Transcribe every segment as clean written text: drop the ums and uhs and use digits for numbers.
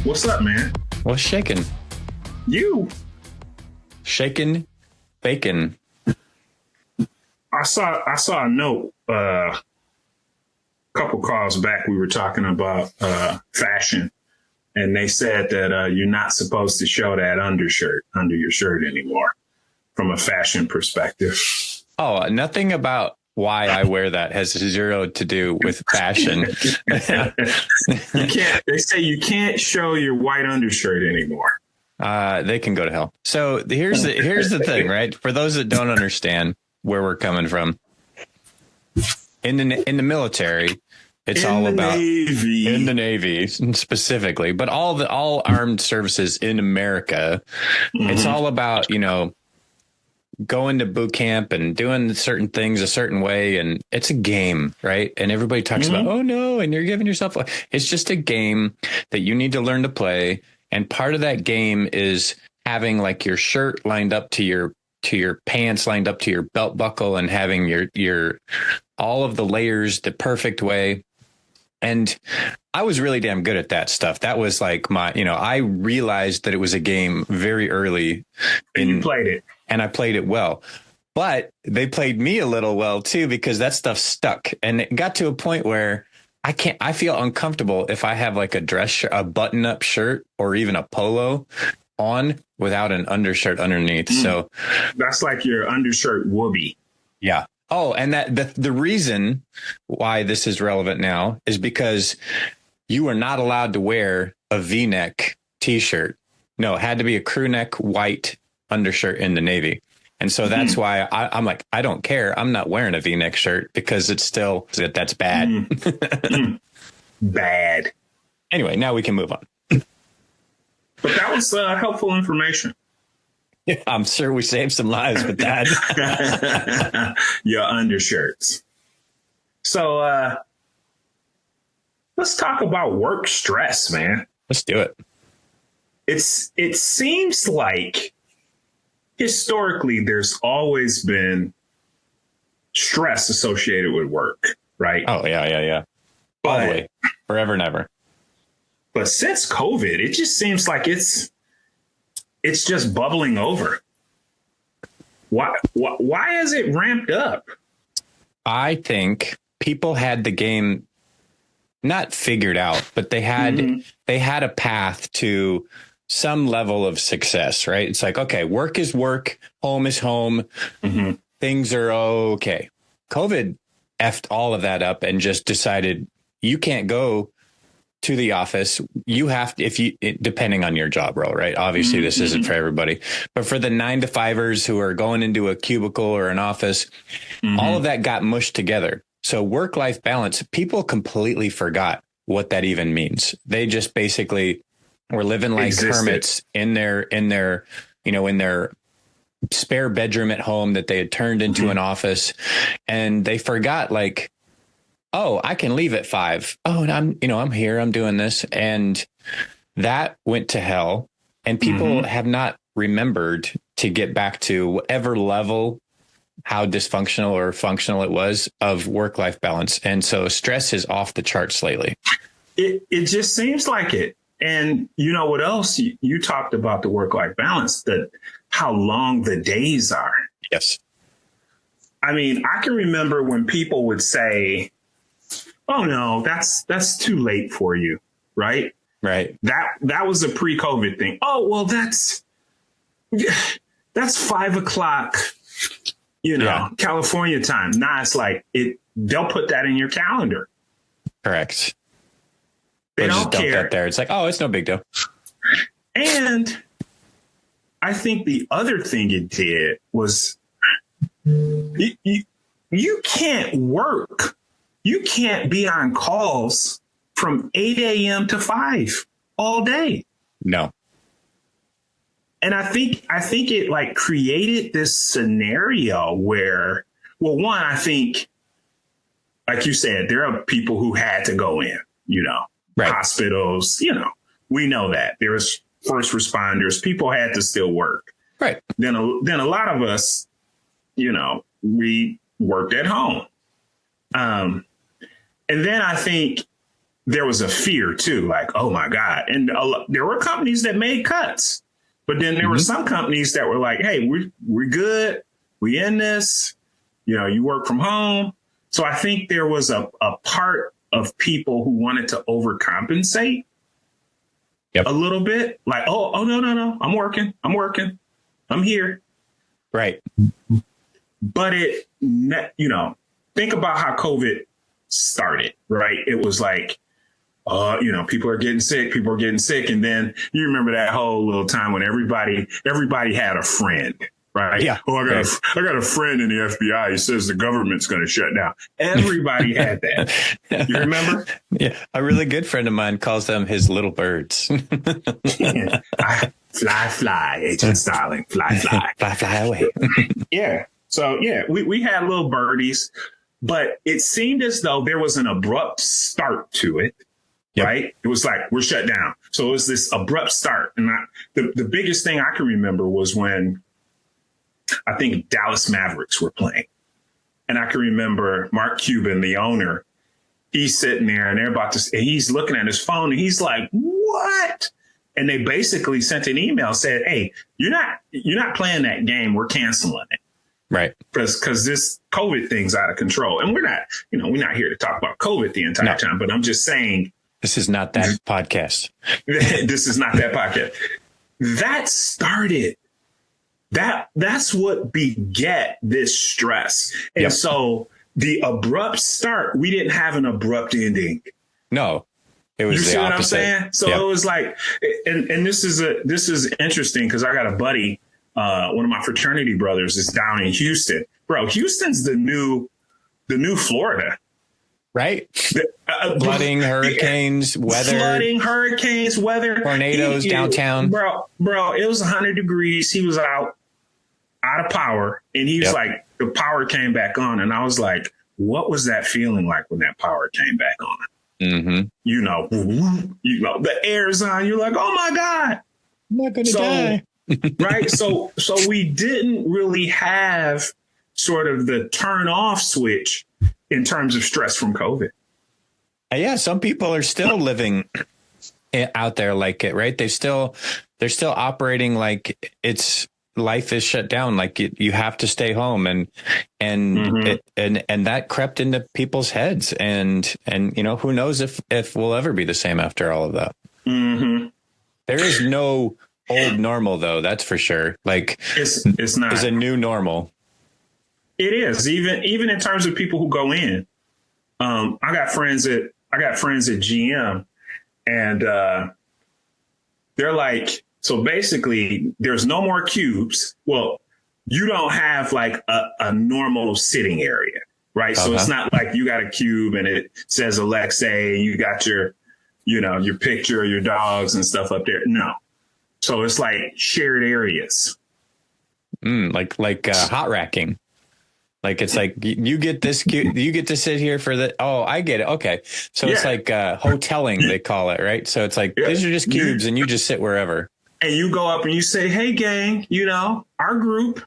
What's up, man? What's shaking? You. Shaking bacon. I saw a note a couple calls back. We were talking about fashion, and they said that you're not supposed to show that undershirt under your shirt anymore from a fashion perspective. Oh, nothing about why I wear that has zero to do with fashion. You can't. They say you can't show your white undershirt anymore. They can go to hell. So here's the thing, right? For those that don't understand where we're coming from, in the military, it's all about Navy. In the Navy specifically, but all armed services in America, it's all about, going to boot camp and doing certain things a certain way. And it's a game, right? And everybody talks about, oh no, and you're giving yourself, it's just a game that you need to learn to play. And part of that game is having like your shirt lined up to your pants, lined up to your belt buckle, and having your all of the layers the perfect way. And I was really damn good at that stuff. That was like I realized that it was a game very early. And you played it. And I played it well. But they played me a little well, too, because that stuff stuck. And it got to a point where I feel uncomfortable if I have like a button up shirt or even a polo on without an undershirt underneath. So that's like your undershirt whoopee. Yeah. Oh, and that the reason why this is relevant now is because you are not allowed to wear a V-neck T-shirt. No, it had to be a crew neck white undershirt in the Navy. And so that's why I'm like, I don't care. I'm not wearing a V-neck shirt because it's still that's bad. Bad. Anyway, now we can move on. But that was helpful information. Yeah, I'm sure we saved some lives with that. Your undershirts. So let's talk about work stress, man. Let's do it. It seems like historically there's always been stress associated with work, right? Oh, yeah. All the way. Forever and ever. But since COVID, it just seems like it's just bubbling over. Why has it ramped up? I think people had the game not figured out, but they had a path to some level of success, right? It's like, okay, work is work, home is home. Things are okay. COVID effed all of that up and just decided you can't go to the office. You have to, depending on your job role, right? Obviously this isn't for everybody, but for the 9-to-5ers who are going into a cubicle or an office, all of that got mushed together. So work-life balance, people completely forgot what that even means. They just basically were living like hermits in their spare bedroom at home that they had turned into an office. And they forgot, like, oh, I can leave at 5. Oh, and I'm here, I'm doing this. And that went to hell. And people have not remembered to get back to whatever level, how dysfunctional or functional it was of work-life balance. And so stress is off the charts lately. It just seems like it. And you know what else? You talked about the work-life balance, how long the days are. Yes. I mean, I can remember when people would say, oh, no, that's too late for you. Right. Right. That was a pre-COVID thing. Oh, well, that's 5 o'clock, California time. Nah, it's like they'll put that in your calendar. Correct. They don't don't care. That there. It's like, oh, it's no big deal. And I think the other thing it did was you can't work. You can't be on calls from 8 a.m. to 5 all day. No. And I think it like created this scenario where, well, one, I think, like you said, there are people who had to go in, right. Hospitals, we know that there was first responders, people had to still work. Right. Then a lot of us, we worked at home. And then I think there was a fear too, like, oh my God. And there were companies that made cuts, but then there were some companies that were like, hey, we're good. We in this, you work from home. So I think there was a part of people who wanted to overcompensate a little bit, like, oh, no. I'm working. I'm here. Right. But think about how COVID started, right? It was like, people are getting sick. And then you remember that whole little time when everybody had a friend, right? Yeah. Oh, I got a friend in the FBI. He says the government's going to shut down. Everybody had that. You remember? Yeah. A really good friend of mine calls them his little birds. Fly, Agent Starling. Fly. Fly away. Yeah. So, yeah, we had little birdies, but it seemed as though there was an abrupt start to it. Yep. Right. It was like, we're shut down. So it was this abrupt start. And the biggest thing I can remember was when I think Dallas Mavericks were playing. And I can remember Mark Cuban, the owner, he's sitting there and he's looking at his phone and he's like, what? And they basically sent an email, said, hey, you're not playing that game. We're canceling it. Right. Because this COVID thing's out of control. And we're not here to talk about COVID the entire time, but I'm just saying. This is not that podcast. This is not that podcast. That started. That's what beget this stress. And so the abrupt start, we didn't have an abrupt ending. No, it was the opposite. What I'm saying? So it was like, and this is interesting because I got a buddy, one of my fraternity brothers is down in Houston. Bro, Houston's the new Florida. Right? Flooding, hurricanes, weather. Tornadoes downtown. Bro, it was 100 degrees. He was out of power. And he was like, the power came back on. And I was like, what was that feeling like when that power came back on? Mm-hmm. The air's on. You're like, oh my God. I'm not going to die. Right. So we didn't really have sort of the turn off switch in terms of stress from COVID. Yeah, some people are still living out there like it, right? They're still operating like life is shut down, like you have to stay home, and that crept into people's heads, and who knows if we'll ever be the same after all of that. Mm-hmm. There is no old normal, though. That's for sure. Like it's not. It's a new normal. It is, even in terms of people who go in. I got friends at GM, and they're like, so basically, there's no more cubes. Well, you don't have like a normal sitting area, right? So it's not like you got a cube and it says Alexei, and you got your picture, your dogs and stuff up there. No, so it's like shared areas, like hot racking. Like, it's like you get this, you get to sit here for the. Oh, I get it. OK, so it's like hoteling, they call it. Right. So it's like these are just cubes and you just sit wherever. And you go up and you say, hey, gang, our group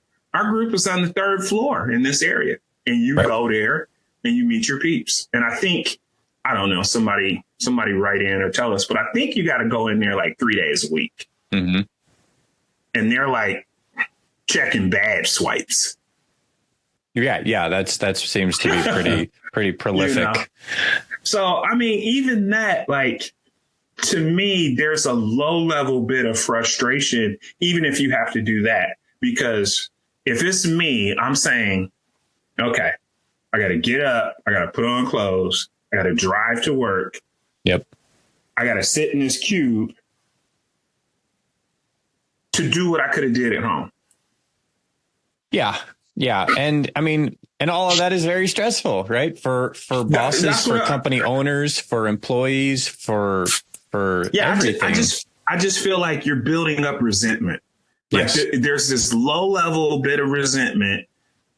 is on the 3rd floor in this area. And you go there and you meet your peeps. And I think, I don't know, somebody write in or tell us, but I think you got to go in there like 3 days a week. Mm-hmm. And they're like checking badge swipes. Yeah, that seems to be pretty prolific. So, I mean, even that, like, to me, there's a low level bit of frustration, even if you have to do that, because if it's me, I'm saying, OK, I got to get up. I got to put on clothes. I got to drive to work. Yep. I got to sit in this cube to do what I could have did at home. Yeah. Yeah. And I mean, and all of that is very stressful, right? For bosses, for company owners, for employees, for everything. I just feel like you're building up resentment. Like there's this low level bit of resentment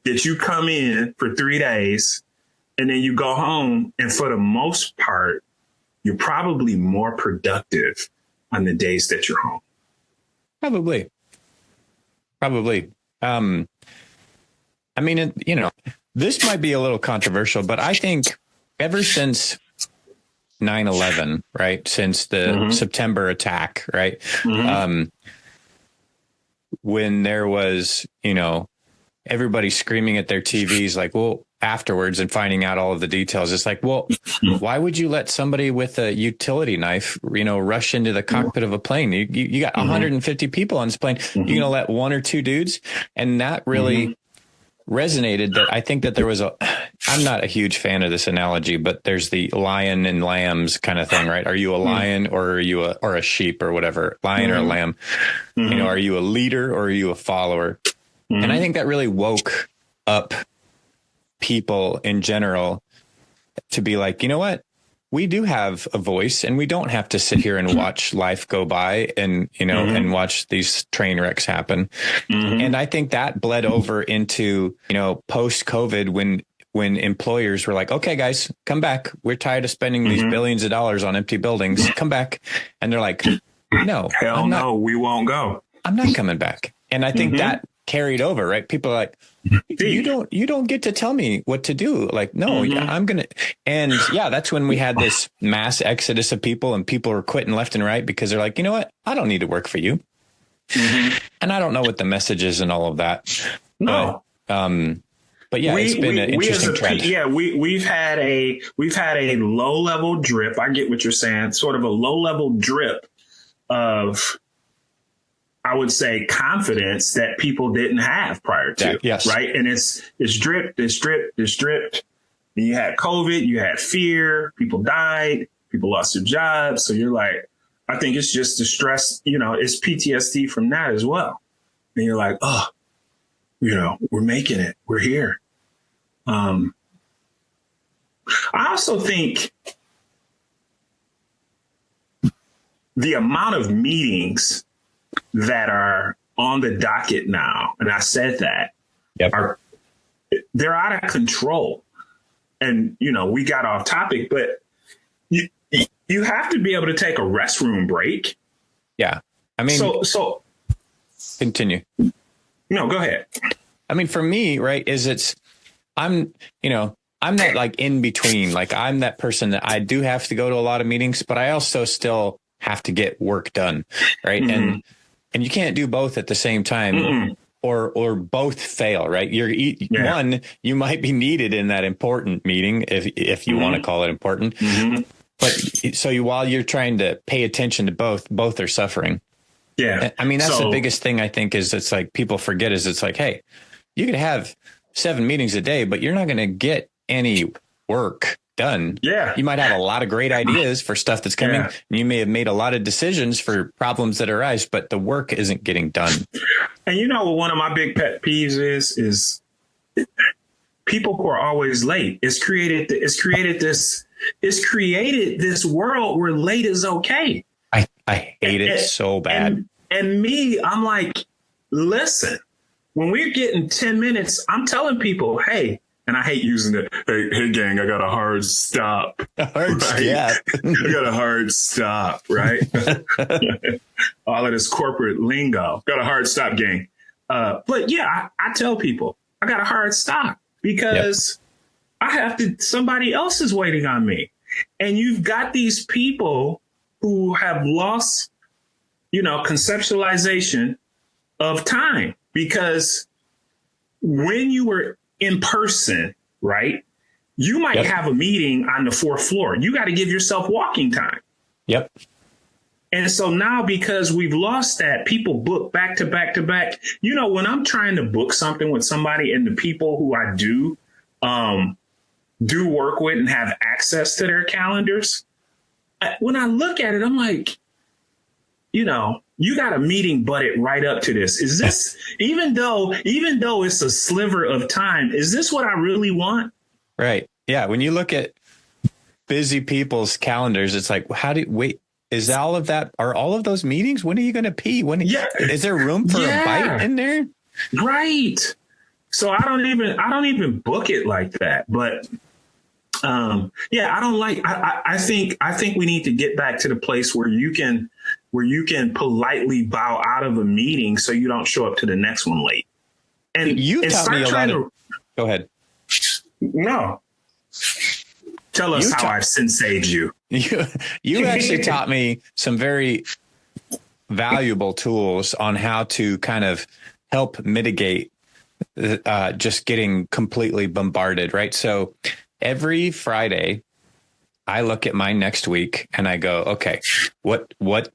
that you come in for 3 days and then you go home. And for the most part, you're probably more productive on the days that you're home. Probably. I mean, this might be a little controversial, but I think ever since 9/11, right? Since the September attack, right? When there was, everybody screaming at their TVs, like, well, afterwards and finding out all of the details, it's like, well, why would you let somebody with a utility knife, rush into the cockpit of a plane? You got 150 people on this plane. You're going to let one or two dudes? And that really resonated. That I think that there was I'm not a huge fan of this analogy, but there's the lion and lambs kind of thing, right? Are you a lion or are you a sheep or whatever, lion or a lamb? Are you a leader or are you a follower? And I think that really woke up people in general to be like, you know what? We do have a voice and we don't have to sit here and watch life go by and, and watch these train wrecks happen. And I think that bled over into, post COVID when employers were like, okay, guys, come back. We're tired of spending these billions of dollars on empty buildings. Come back. And they're like, no, no, we won't go. I'm not coming back. And I think that carried over, right? People are like, you don't get to tell me what to do. Like, no, I'm going to. And that's when we had this mass exodus of people and people were quitting left and right because they're like, you know what? I don't need to work for you. And I know what the message is and all of that. No. But it's been an interesting trend. We've had a low level drip. I get what you're saying. Sort of a low level drip of, I would say, confidence that people didn't have prior to. Yes. Right. And it's dripped. And you had COVID, you had fear, people died, people lost their jobs. So you're like, I think it's just the stress, it's PTSD from that as well. And you're like, oh, we're making it. We're here. I also think the amount of meetings that are on the docket now, and I said that, they're out of control. And, we got off topic, but you have to be able to take a restroom break. Yeah. I mean, so continue. No, go ahead. I mean, for me, right, I'm that like in between, like I'm that person that I do have to go to a lot of meetings, but I also still have to get work done. Right. And you can't do both at the same time or both fail. Right. One, you might be needed in that important meeting if you want to call it important. But while you're trying to pay attention to both are suffering. Yeah. I mean, that's the biggest thing I think is it's like people forget is it's like, hey, you could have 7 meetings a day, but you're not going to get any work done. Yeah. You might have a lot of great ideas for stuff that's coming. And you may have made a lot of decisions for problems that arise, but the work isn't getting done. And one of my big pet peeves is people who are always late. It's created this world where late is okay. I hate it so bad. And me, I'm like, listen, when we're getting 10 minutes, I'm telling people, hey, and I hate using it. Hey, gang, I got a hard stop. A hard stop. I got a hard stop, right? All of this corporate lingo. Got a hard stop, gang. But I tell people I got a hard stop because somebody else is waiting on me. And you've got these people who have lost, conceptualization of time, because when you were in person, right, you might have a meeting on the 4th floor. You got to give yourself walking time. Yep. And so now, because we've lost that, people book back to back to back. When I'm trying to book something with somebody and the people who I do work with and have access to their calendars, when I look at it, I'm like, you got a meeting butted right up to this. Is this, even though it's a sliver of time, is this what I really want? Right. Yeah. When you look at busy people's calendars, it's like, is all of that, are all of those meetings? When are you going to pee? Is there room for a bite in there? Right. So I don't even book it like that. But I don't like, I think we need to get back to the place where you can politely bow out of a meeting so you don't show up to the next one late. And you taught me a lot of, go ahead. No. Tell us how I've sensei'd you. You actually taught me some very valuable tools on how to kind of help mitigate just getting completely bombarded, right? So every Friday, I look at my next week and I go, okay, what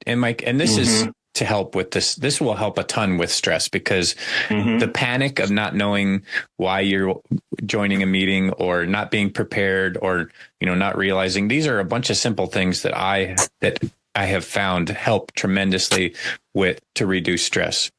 am I? And this is to help with this. This will help a ton with stress because the panic of not knowing why you're joining a meeting or not being prepared or, not realizing these are a bunch of simple things that I have found help tremendously to reduce stress.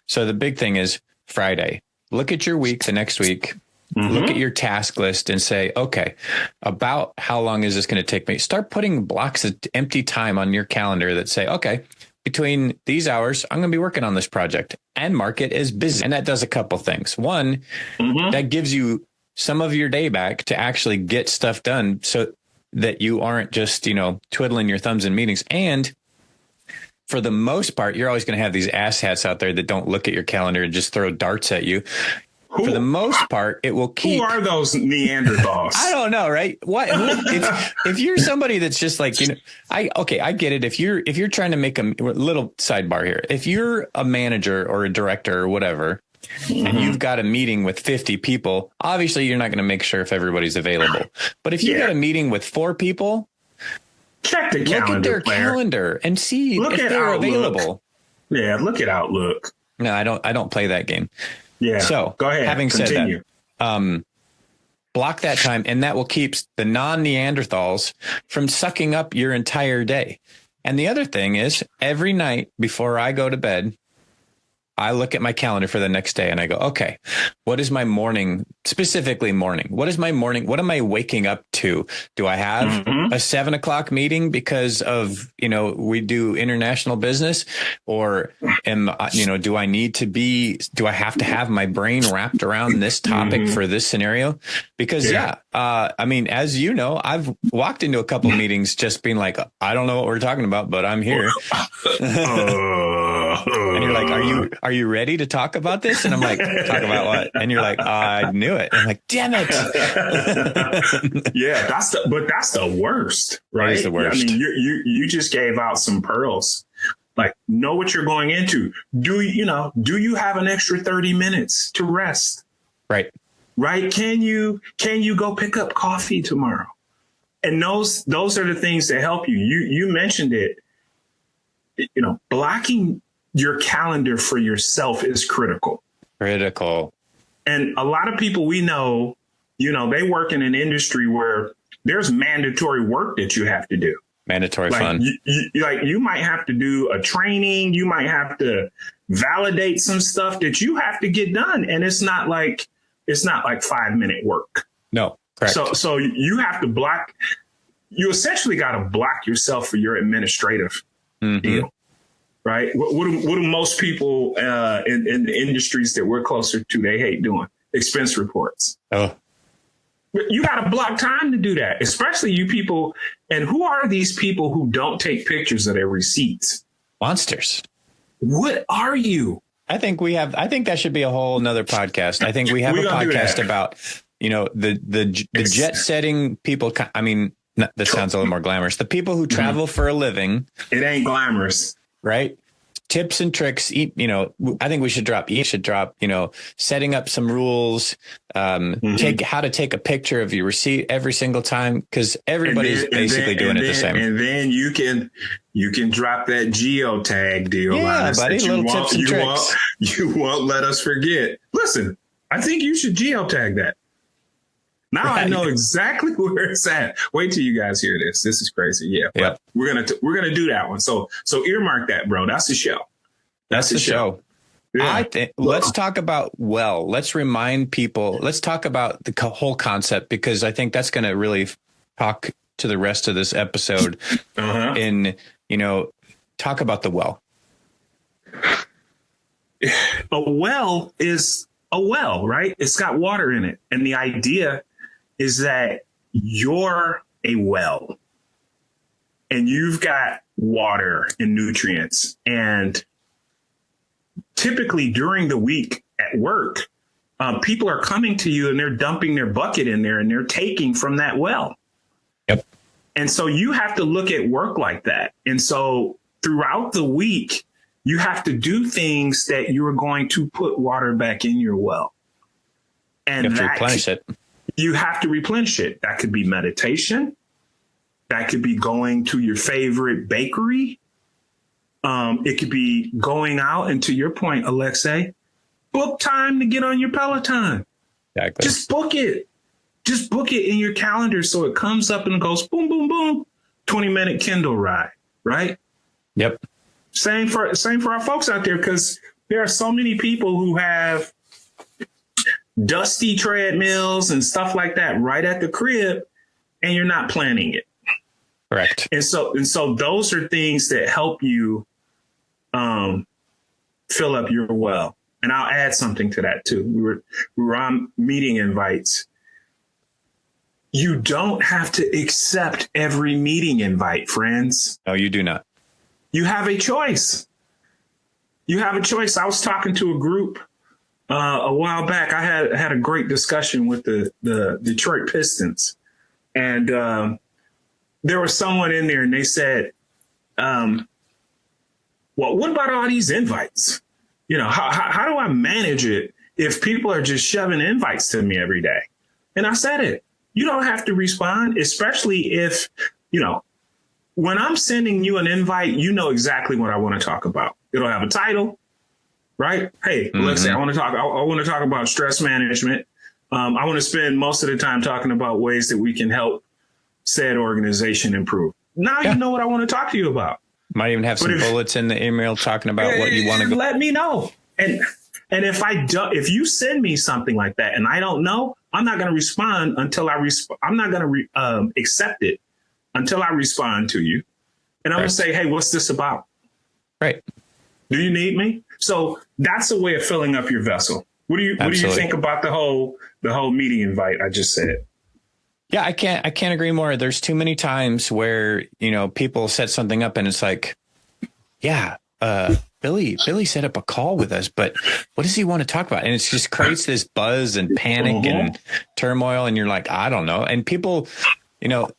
So the big thing is Friday, look at your week, the next week, look at your task list and say, okay, about how long is this going to take me? Start putting blocks of empty time on your calendar that say, okay, between these hours, I'm going to be working on this project and mark it as busy. And that does a couple things. One, that gives you some of your day back to actually get stuff done so that you aren't just, twiddling your thumbs in meetings. And for the most part, you're always going to have these asshats out there that don't look at your calendar and just throw darts at you. For the most part, it will keep. Who are those Neanderthals? I don't know, right? What if you're somebody that's just like, I get it. If you're trying to make a little sidebar here, if you're a manager or a director or whatever, and you've got a meeting with 50 people, obviously you're not going to make sure if everybody's available. But if you got a meeting with 4 people, check the calendar. Look at their calendar and see if they're available. Yeah, look at Outlook. No, I don't play that game. Yeah. So go ahead. Having Continue. said that, block that time, and that will keep the non-Neanderthals from sucking up your entire day. And the other thing is, every night before I go to bed, I look at my calendar for the next day and I go, okay, what is my morning, specifically morning? What is my morning? What am I waking up to? Do I have a 7 o'clock meeting because of, we do international business, or do I have to have my brain wrapped around this topic for this scenario? Because as you know, I've walked into a couple of meetings just being like, I don't know what we're talking about, but I'm here. And you're like, are you ready to talk about this? And I'm like, talk about what? And you're like, I knew it. I'm like, damn it. Yeah, that's the worst, right? That is the worst. I mean, you just gave out some pearls. Like, know what you're going into. Do you have an extra 30 minutes to rest? Right. Right. Can you go pick up coffee tomorrow? And those are the things that help you. You mentioned it. Blocking your calendar for yourself is critical. And a lot of people we know, they work in an industry where there's mandatory work that you have to do. Mandatory fun. You might have to do a training. You might have to validate some stuff that you have to get done. And it's not like 5-minute work. No, correct. So you have to block. You essentially got to block yourself for your administrative deal. Right. What do most people in the industries that we're closer to, they hate doing? Expense reports. Oh, you got to block time to do that, especially you people. And who are these people who don't take pictures of their receipts? Monsters. What are you? I think that should be a whole nother podcast. I think we have a podcast about, the jet setting people. I mean, that sounds a little more glamorous. The people who travel for a living. It ain't glamorous. Right. Tips and tricks. I think we should drop, setting up some rules, how to take a picture of your receipt every single time, because everybody's basically doing it the same. And then you can drop that geotag deal. Yeah, buddy, little tips and tricks. You won't let us forget. Listen, I think you should geotag that. Now I know exactly where it's at. Wait till you guys hear this. This is crazy. Yeah. Yep. We're gonna do that one. So earmark that, bro. That's the show. That's the show. Yeah. I think let's talk about let's remind people. Let's talk about the whole concept, because I think that's going to really talk to the rest of this episode. Talk about the well. A well is a well, right? It's got water in it. And the idea is that you're a well and you've got water and nutrients. And typically during the week at work, people are coming to you and they're dumping their bucket in there and they're taking from that well. Yep. And so you have to look at work like that. And so throughout the week, you have to do things that you're going to put water back in your well. And you have to replenish it. You have to replenish it. That could be meditation. That could be going to your favorite bakery. It could be going out. And to your point, Alexei, book time to get on your Peloton. Exactly. Just book it. Just book it in your calendar so it comes up and goes boom, boom, boom. 20-minute Kindle ride, right? Yep. Same for our folks out there, because there are so many people who have dusty treadmills and stuff like that right at the crib, and you're not planning it. Correct. And so those are things that help you fill up your well. And I'll add something to that too. We were on meeting invites. You don't have to accept every meeting invite, friends. No, you do not. You have a choice. You have a choice. I was talking to a group a while back. I had a great discussion with the Detroit Pistons, and there was someone in there, and they said, "Well, what about all these invites? You know, how do I manage it if people are just shoving invites to me every day?" And I said it. You don't have to respond, especially if, you know, when I'm sending you an invite, you know exactly what I want to talk about. It'll have a title, right? Hey, Alexei, I want to talk about stress management. I want to spend most of the time talking about ways that we can help said organization improve. Now you know what I want to talk to you about. Might even have some bullets in the email talking about what you want to go. Let me know. And if you send me something like that and I don't know, I'm not going to respond until I'm not going to accept it until I respond to you. And I'm going to say, hey, what's this about? Right. Do you need me? So that's a way of filling up your vessel. What do you think about the whole meeting invite I just said? Yeah, I can't agree more. There's too many times where, you know, people set something up and it's like, yeah, Billy set up a call with us, but what does he want to talk about? And it just creates this buzz and panic and turmoil. And you're like, I don't know. And people, you know,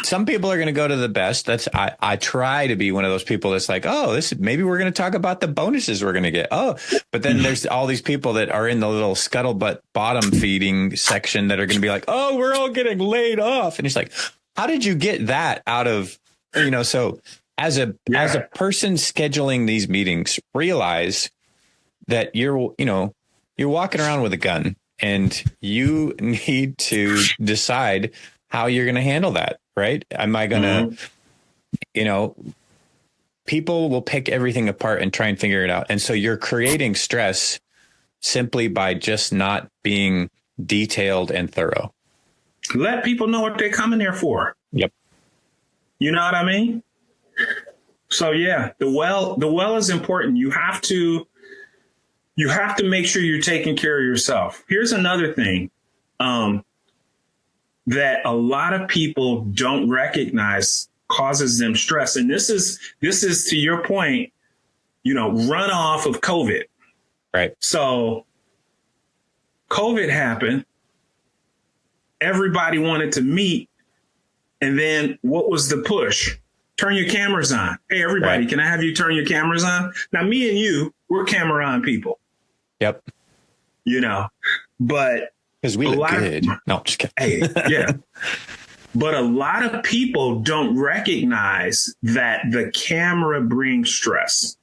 some people are going to go to the best. I try to be one of those people that's like, oh, maybe we're going to talk about the bonuses we're going to get. Oh, but then there's all these people that are in the little scuttlebutt bottom feeding section that are going to be like, oh, we're all getting laid off. And it's like, how did you get that out of, you know, so as a person scheduling these meetings, realize that you're walking around with a gun and you need to decide how you're going to handle that, right? Am I going to, you know, people will pick everything apart and try and figure it out. And so you're creating stress simply by just not being detailed and thorough. Let people know what they're coming there for. Yep. You know what I mean? So yeah, the well is important. You have to make sure you're taking care of yourself. Here's another thing that a lot of people don't recognize causes them stress. And this is to your point, you know, runoff of COVID. Right. So COVID happened. Everybody wanted to meet. And then what was the push? Turn your cameras on. Hey, everybody, Can I have you turn your cameras on? Now, me and you, we're camera on people. Yep. You know, but because we look good. No, just kidding. Hey, yeah. But a lot of people don't recognize that the camera brings stress.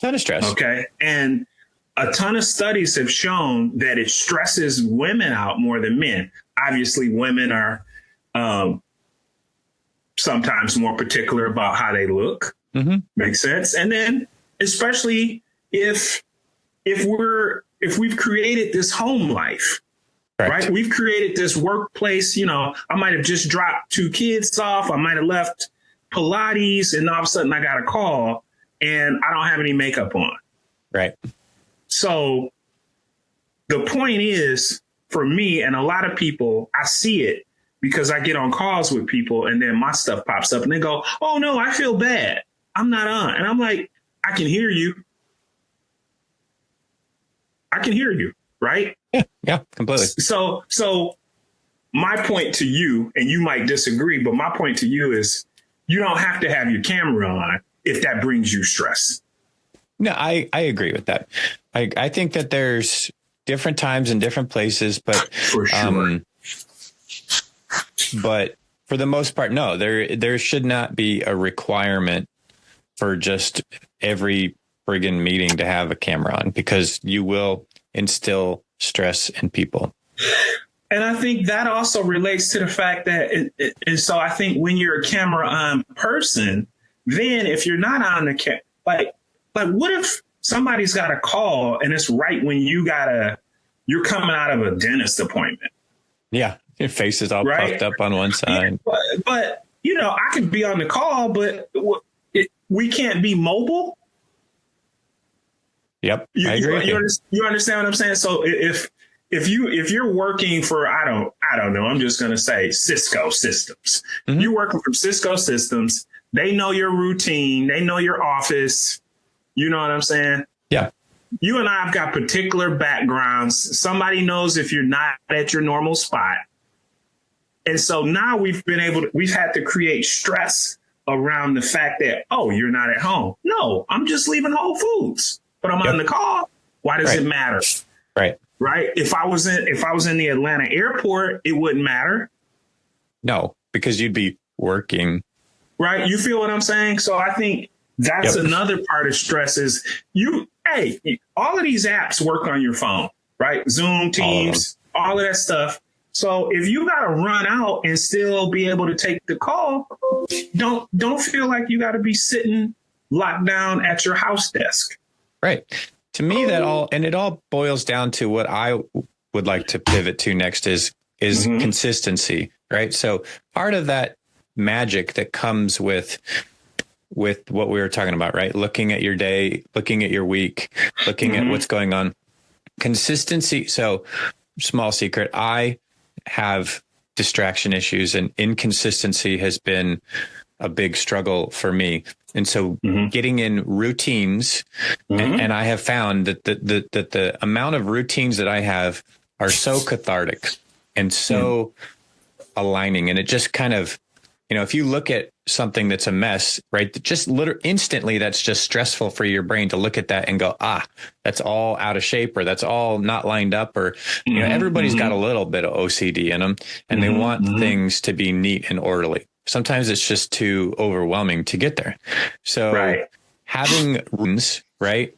Ton of stress. Okay. And a ton of studies have shown that it stresses women out more than men. Obviously, women are sometimes more particular about how they look. Mm-hmm. Makes sense. And then especially if we've created this home life, right? We've created this workplace, you know, I might have just dropped 2 kids off. I might have left Pilates and all of a sudden I got a call and I don't have any makeup on. Right. So the point is, for me and a lot of people, I see it because I get on calls with people and then my stuff pops up and they go, oh, no, I feel bad. I'm not on. And I'm like, I can hear you. I can hear you. Right. Yeah, completely. So my point to you, and you might disagree, but my point to you is you don't have to have your camera on if that brings you stress. No, I agree with that. I think that there's different times and different places, but for sure. But for the most part, no, there should not be a requirement for just every friggin' meeting to have a camera on, because you will instill stress in people. And I think that also relates to the fact that, and so I think when you're a camera on person, then if you're not on the like what if somebody's got a call and it's right when you're coming out of a dentist appointment? Yeah. Your face is all right? puffed up on one side. Yeah, but I can be on the call, but we can't be mobile. Yep. I agree. You understand what I'm saying? So if you're working for, I don't know, I'm just going to say Cisco Systems. Mm-hmm. You're working from Cisco Systems. They know your routine. They know your office. You know what I'm saying? Yeah. You and I have got particular backgrounds. Somebody knows if you're not at your normal spot. And so now we've had to create stress around the fact that, oh, you're not at home. No, I'm just leaving Whole Foods, but I'm on the call. Why does it matter? Right. Right. If I was in the Atlanta airport, it wouldn't matter. No, because you'd be working. Right. You feel what I'm saying? So I think that's another part of stress is all of these apps work on your phone, right? Zoom, Teams, all of that stuff. So if you got to run out and still be able to take the call, don't feel like you got to be sitting locked down at your house desk. Right. To me, it all boils down to what I would like to pivot to next is consistency, right? So part of that magic that comes with what we were talking about, right? Looking at your day, looking at your week, looking at what's going on. Consistency. So small secret, I have distraction issues, and inconsistency has been a big struggle for me. And so getting in routines, and I have found that the amount of routines that I have are so cathartic and so aligning. And it just kind of, if you look at something that's a mess, right, just instantly, that's just stressful for your brain to look at that and go, that's all out of shape, or that's all not lined up, or, everybody's got a little bit of OCD in them, and they want things to be neat and orderly. Sometimes it's just too overwhelming to get there. So having rules, right?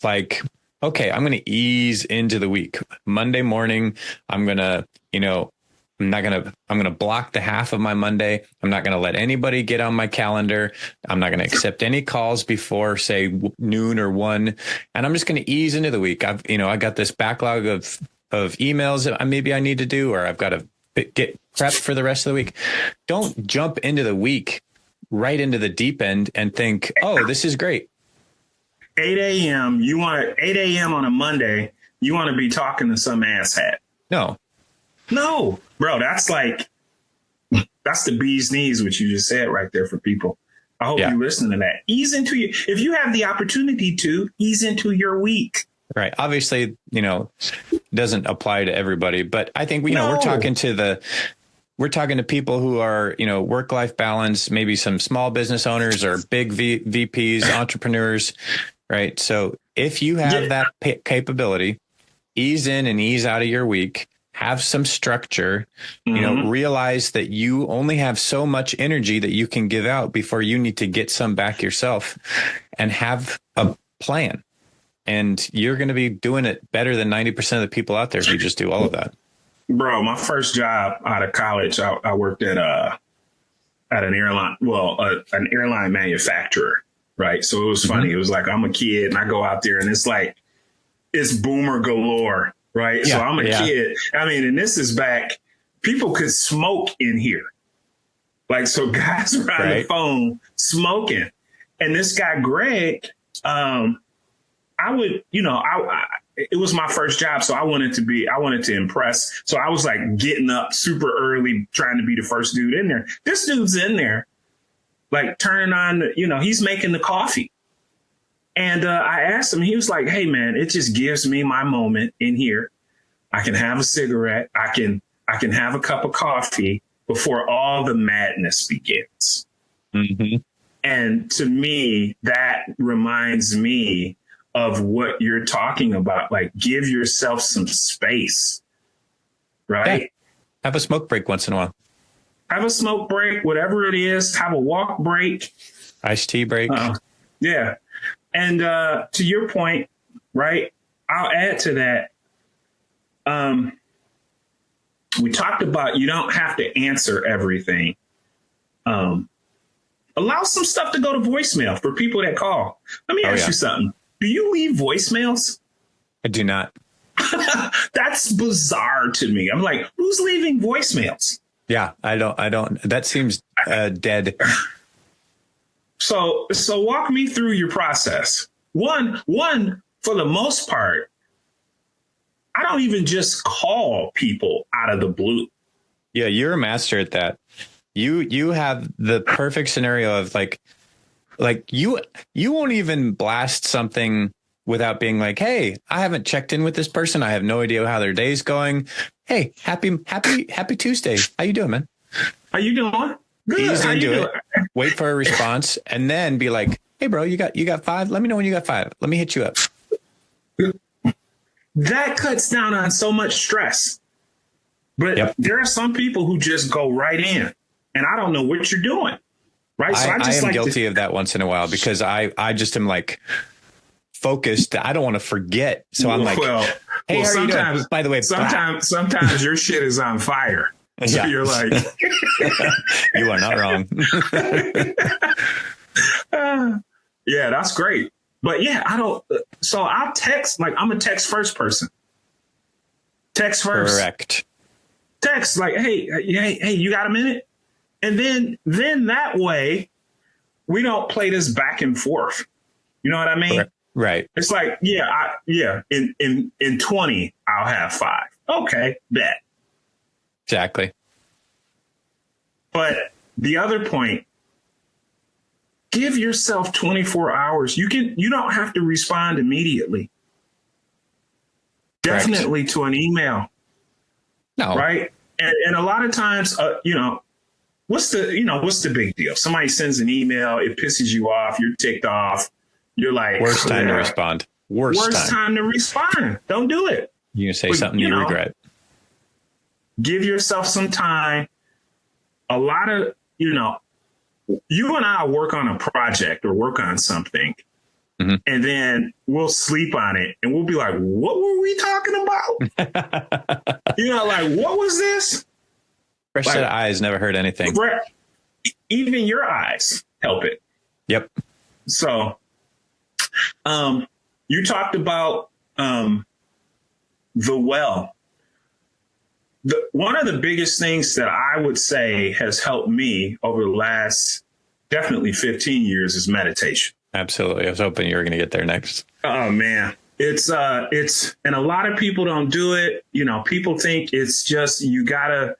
Like, okay, I'm going to ease into the week. Monday morning, I'm going to block the half of my Monday. I'm not going to let anybody get on my calendar. I'm not going to accept any calls before, say, noon or 1. And I'm just going to ease into the week. I got this backlog of emails that maybe I need to do, or I've got to get prepped for the rest of the week. Don't jump into the week right into the deep end and think, oh, this is great. 8 a.m. 8 a.m. on a Monday, you want to be talking to some asshat. No, bro, that's the bee's knees, which you just said right there for people. I hope you listen to that. If you have the opportunity to ease into your week. Right. Obviously, doesn't apply to everybody, but I think, we're talking to people who are, work-life balance, maybe some small business owners or big VPs, entrepreneurs, right? So if you have that capability, ease in and ease out of your week, have some structure, realize that you only have so much energy that you can give out before you need to get some back yourself, and have a plan. And you're going to be doing it better than 90% of the people out there if you just do all of that. Bro, my first job out of college, I worked at an airline, an airline manufacturer, right? So it was funny. It was like, I'm a kid and I go out there and it's boomer galore, right? Yeah, so I'm a kid. I mean, and this is back, people could smoke in here. Like, so guys were on the phone smoking. And this guy, Greg, it was my first job. So I wanted to impress. So I was like getting up super early, trying to be the first dude in there. This dude's in there, like turning on, he's making the coffee. And I asked him, he was like, hey man, it just gives me my moment in here. I can have a cigarette. I can I can have a cup of coffee before all the madness begins. Mm-hmm. And to me, that reminds me of what you're talking about. Like, give yourself some space, right? Yeah. Have a smoke break once in a while. Have a smoke break, whatever it is. Have a walk break. Iced tea break. Yeah. And to your point, right, I'll add to that. We talked about you don't have to answer everything. Allow some stuff to go to voicemail for people that call. Let me ask you something. Do you leave voicemails? I do not. That's bizarre to me. I'm like, who's leaving voicemails? Yeah, I don't. That seems dead. So walk me through your process. One, for the most part, I don't even just call people out of the blue. Yeah, you're a master at that. You have the perfect scenario of like you won't even blast something without being like, hey, I haven't checked in with this person. I have no idea how their day's going. Hey, happy Tuesday. How you doing, man? How you doing? Good. Ease How into you it. Wait for a response and then be like, hey, bro, you got 5? Let me know when you got 5. Let me hit you up. That cuts down on so much stress. But there are some people who just go right in, and I don't know what you're doing. Right. So I am guilty of that once in a while because I just am like focused. I don't want to forget. So I'm like, hey, how are you doing? By the way, sometimes your shit is on fire. So you're like, you are not wrong. Yeah, that's great. But yeah, I don't. So I'll text, like, I'm a text first person. Text first. Correct. Text like, hey, you got a minute? And then that way we don't play this back and forth. You know what I mean? Right. It's like, in 20, I'll have 5. Okay, bet. Exactly. But the other point, give yourself 24 hours. You don't have to respond immediately. Correct. Definitely to an email. No. Right. And a lot of times, what's the big deal? Somebody sends an email, it pisses you off, you're ticked off. You're like, worst time to respond. Worst time to respond. Don't do it. You say something you regret. Give yourself some time. A lot of, you and I work on a project or work on something, and then we'll sleep on it and we'll be like, what were we talking about? Like, what was this? Fresh set of eyes never heard anything. Even your eyes help it. Yep. So, you talked about the well. One of the biggest things that I would say has helped me over the last definitely 15 years is meditation. Absolutely. I was hoping you were going to get there next. Oh, man. It's and a lot of people don't do it. People think it's just you gotta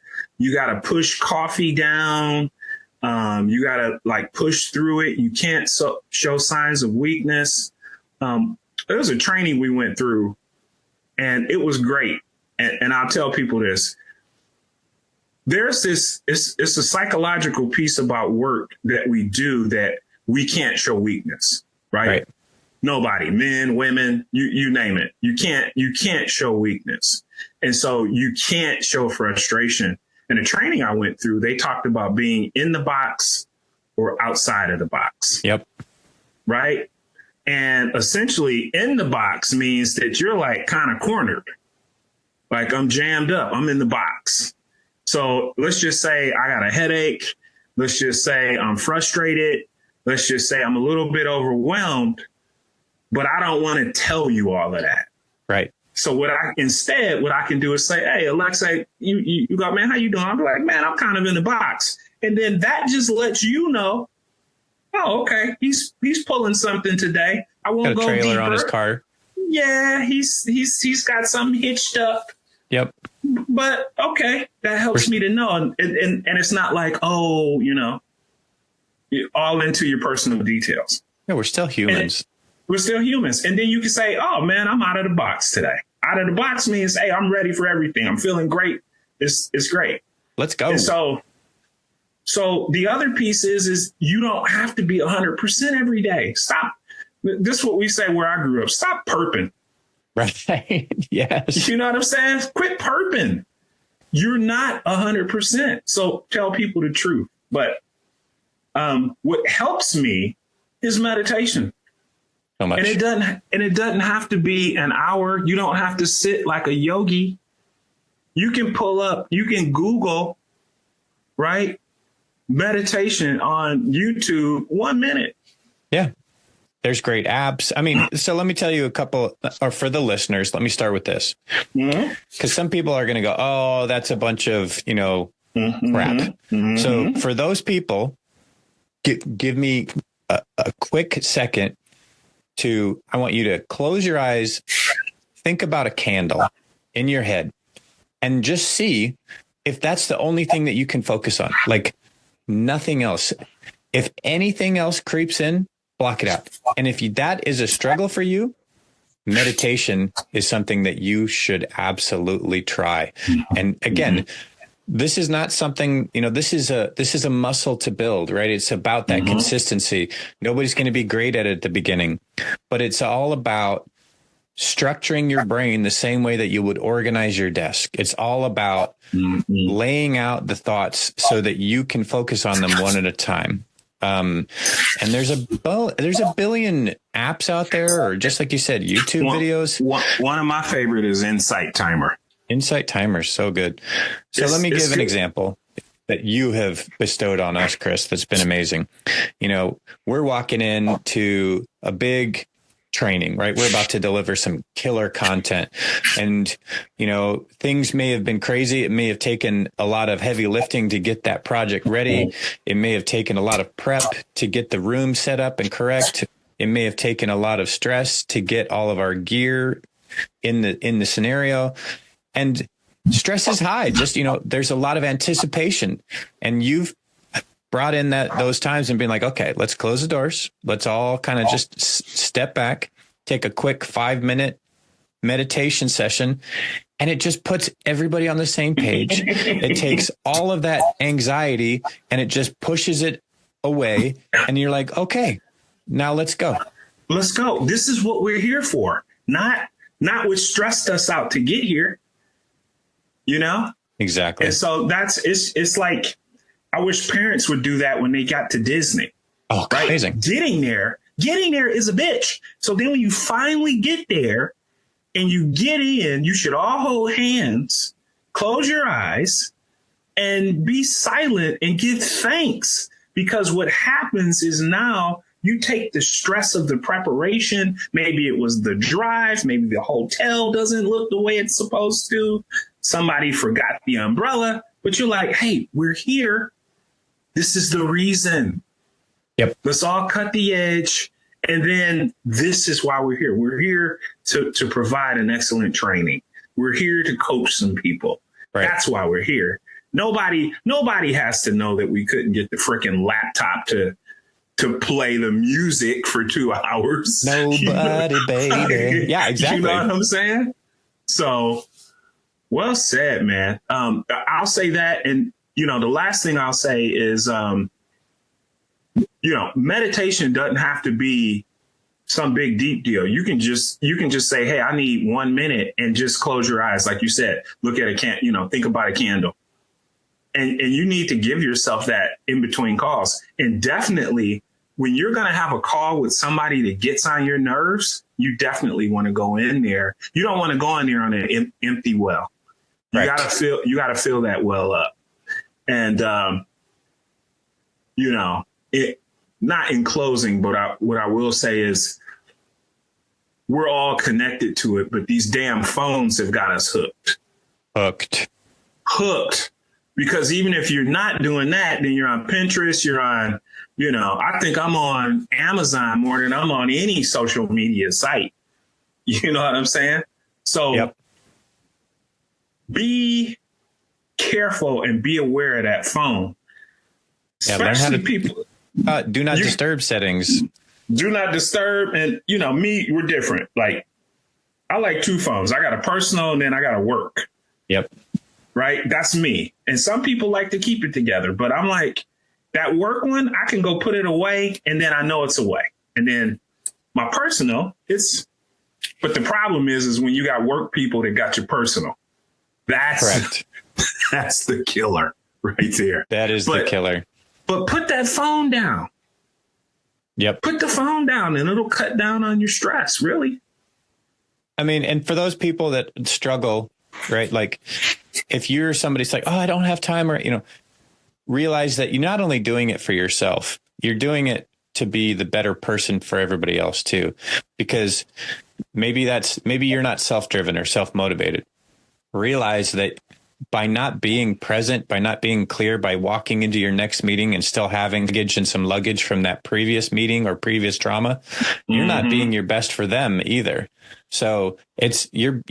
push coffee down. You gotta like push through it. You can't show signs of weakness. There was a training we went through and it was great. And I'll tell people this. There's it's a psychological piece about work that we do that we can't show weakness, right? Nobody, men, women, you name it. You can't show weakness. And so you can't show frustration. In the training I went through, they talked about being in the box or outside of the box. Yep. Right. And essentially in the box means that you're like kind of cornered. Like I'm jammed up. I'm in the box. So let's just say I got a headache. Let's just say I'm frustrated. Let's just say I'm a little bit overwhelmed, but I don't want to tell you all of that. Right. So what I can do is say, hey, Alexei, you got, man, how you doing? I'm like, man, I'm kind of in the box. And then that just lets you know, oh, okay, he's pulling something today. I won't go deeper. Got a trailer on his car. Yeah, he's got something hitched up. Yep. But okay, that helps me to know. And it's not like, oh, all into your personal details. Yeah, we're still humans. We're still humans. And then you can say, oh, man, I'm out of the box today. Out of the box means, hey, I'm ready for everything. I'm feeling great. It's great. Let's go. And so the other piece is you don't have to be 100% every day. Stop. This is what we say where I grew up. Stop perping. Right. Yes. You know what I'm saying? Quit perping. You're not 100%. So tell people the truth. But what helps me is meditation. So much. And it doesn't have to be an hour. You don't have to sit like a yogi. You can you can Google, right? Meditation on YouTube, 1 minute. Yeah. There's great apps. I mean, so let me tell you a couple, or for the listeners, let me start with this. Because some people are going to go, oh, that's a bunch of, crap. So for those people, give me a quick second I want you to close your eyes, think about a candle in your head, and just see if that's the only thing that you can focus on, like nothing else. If anything else creeps in, block it out. And if that is a struggle for you, meditation is something that you should absolutely try. And again, this is not something, this is a muscle to build, right? It's about that consistency. Nobody's going to be great at it at the beginning, but it's all about structuring your brain the same way that you would organize your desk. It's all about laying out the thoughts so that you can focus on them one at a time. And there's a billion apps out there, or just like you said, YouTube videos. One of my favorite is Insight Timer. Insight Timer, so good. So let me give an example that you have bestowed on us, Kris. That's been amazing. We're walking into a big training, right? We're about to deliver some killer content, and things may have been crazy. It may have taken a lot of heavy lifting to get that project ready. It may have taken a lot of prep to get the room set up and correct. It may have taken a lot of stress to get all of our gear in the scenario. And stress is high. Just, there's a lot of anticipation, and you've brought in those times and been like, okay, let's close the doors. Let's all kind of just step back, take a quick 5-minute meditation session. And it just puts everybody on the same page. It takes all of that anxiety and it just pushes it away. And you're like, okay, now let's go. Let's go. This is what we're here for. Not what stressed us out to get here. Exactly. And so it's like, I wish parents would do that when they got to Disney. Oh, right? Amazing. Getting there is a bitch. So then when you finally get there and you get in, you should all hold hands, close your eyes, and be silent and give thanks. Because what happens is now you take the stress of the preparation. Maybe it was the drive. Maybe the hotel doesn't look the way it's supposed to. Somebody forgot the umbrella. But you're like, hey, we're here. This is the reason. Yep. Let's all cut the edge. And then this is why we're here. We're here to provide an excellent training. We're here to coach some people. Right. That's why we're here. Nobody has to know that we couldn't get the freaking laptop to play the music for 2 hours. Nobody, baby. Yeah, exactly. You know what I'm saying? So, well said, man. I'll say that. And, the last thing I'll say is, meditation doesn't have to be some big deep deal. You can just say, hey, I need 1 minute, and just close your eyes. Like you said, look at think about a candle. And you need to give yourself that in between calls. And definitely when you're going to have a call with somebody that gets on your nerves, you definitely want to go in there. You don't want to go in there on an empty well. You got to fill that well up. And, not in closing, but what I will say is we're all connected to it, but these damn phones have got us hooked. Because even if you're not doing that, then you're on Pinterest, you're on, I think I'm on Amazon more than I'm on any social media site. You know what I'm saying? So be careful and be aware of that phone. Especially people. Do not disturb settings. Do not disturb. And, we're different. Like, I like 2 phones. I got a personal and then I got a work. Yep. right? That's me. And some people like to keep it together, but I'm like, that work one, I can go put it away and then I know it's away. And then my personal, but the problem is when you got work people that got your personal. Correct. That's the killer right there. That is the killer. But put that phone down. Yep. Put the phone down and it'll cut down on your stress, really. I mean, and for those people that struggle, right? Like if you're somebody's like, oh, I don't have time, or, realize that you're not only doing it for yourself, you're doing it to be the better person for everybody else too. Because maybe you're not self-driven or self-motivated. Realize that by not being present, by not being clear, by walking into your next meeting and still having baggage and some luggage from that previous meeting or previous trauma, you're not being your best for them either. So it's you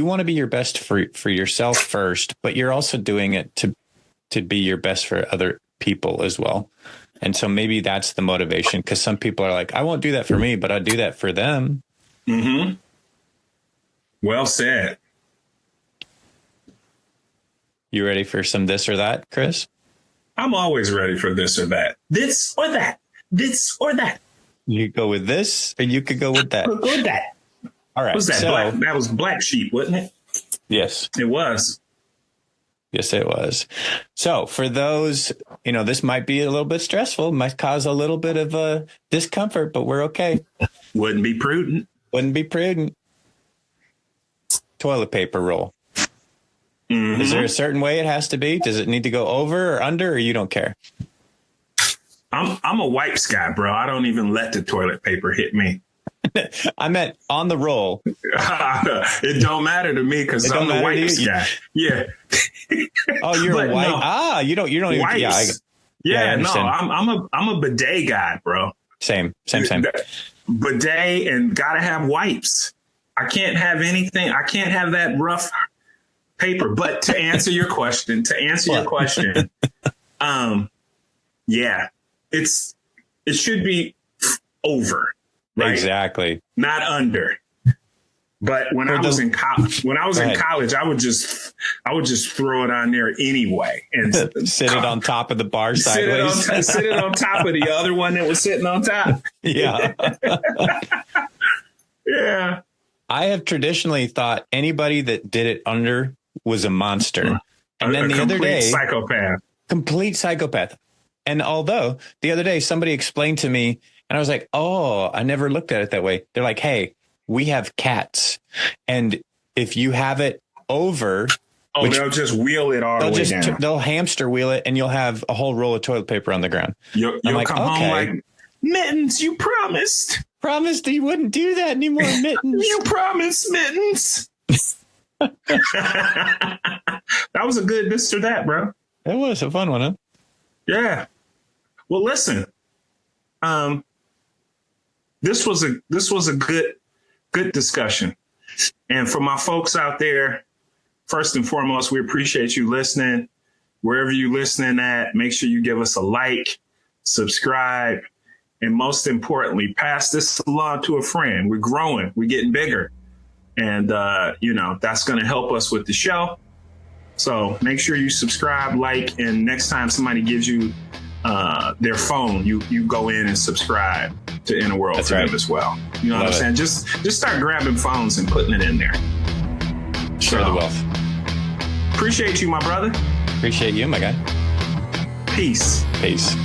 want to be your best for yourself first, but you're also doing it to be your best for other people as well. And so maybe that's the motivation, because some people are like, I won't do that for me, but I'll do that for them. Mm-hmm. Well said. You ready for some this or that, Kris? I'm always ready for this or that. This or that. This or that. You go with this, or you could go with that. Go with that. All right. What's that? That was Black Sheep, wasn't it? Yes. It was. Yes, it was. So for those, this might be a little bit stressful, might cause a little bit of discomfort, but we're okay. Wouldn't be prudent. Toilet paper roll. Mm-hmm. Is there a certain way it has to be? Does it need to go over or under, or you don't care? I'm a wipes guy, bro. I don't even let the toilet paper hit me. I meant on the roll. It don't matter to me because I'm the wipes guy. Yeah. Oh, you're a wipe. No. You don't even. Wipes. I'm a bidet guy, bro. Same. Bidet and gotta have wipes. I can't have anything. I can't have that rough paper. But to answer your question, yeah, it should be over. Right? Exactly. Not under. But when I was in college, I would just throw it on there anyway and sit it on top of the bar sideways. Sit it on top of the other one that was sitting on top. Yeah. Yeah. I have traditionally thought anybody that did it under was a monster. And then the other day, complete psychopath. And although the other day somebody explained to me, and I was like, oh, I never looked at it that way. They're like, hey, we have cats. And if you have it over. Oh, they'll just wheel it all the way down. They'll hamster wheel it, and you'll have a whole roll of toilet paper on the ground. You'll come home like, Mittens, you promised. Promised you wouldn't do that anymore, Mittens. You promised, Mittens. That was a good this or that, bro. It was a fun one, huh? Yeah. Well, listen. This was a good discussion. And for my folks out there, first and foremost, we appreciate you listening. Wherever you're listening at, make sure you give us a like, subscribe, and most importantly, pass this along to a friend. We're growing. We're getting bigger. And, that's going to help us with the show. So make sure you subscribe, like, and next time somebody gives you their phone, you go in and subscribe to Inner World That's for right. them as well. You know what I'm saying? Just start grabbing phones and putting it in there. Share the wealth. Appreciate you, my brother. Appreciate you, my guy. Peace. Peace.